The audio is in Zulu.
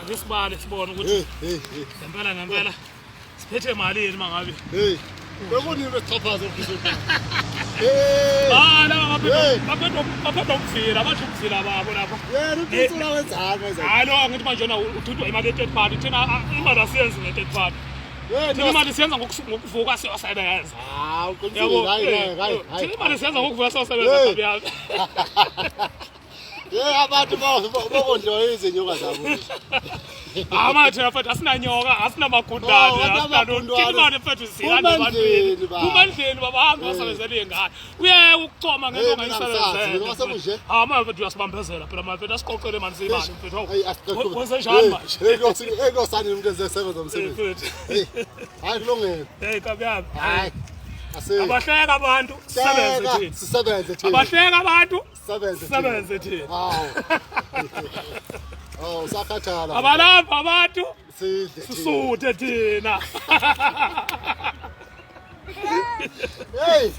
ake sibale sibone ukuthi ngempela siphethe imali yini mangabe bekuni besithophaza ukuzona baphethe ukufira abathi ukufira babo lapha yena ukusula wenzani hayi lo ngithi manje wona uthuthwa imali ye-third party thina imali asiyenzi nge-third party thina imali siyenza ngokuvuka siyosebenza uqinisile hayi thina imali siyenza ngokuvuka siyosebenza kabi abantu bokondliwa izinyoka zabo thina mfethu asinanyoka asinamagundane asinanthina imali mfethu zilanda ebantwini kumandleni babahambe basebenzela iy'ngane uye ukucoma ngento ongayisebenzela mfethu uyasibambezela phela mfethu asiqoqele mani siyimali mfethu kwenzenjani manje ekosani umuntu ezesebenza umsebenzi hayi kulungile kabi yami hayi abahleka abantu sisebenze thina abahleka abantu sisebenze thina usakhathala abalapha abantu sidle sisuthe thina hey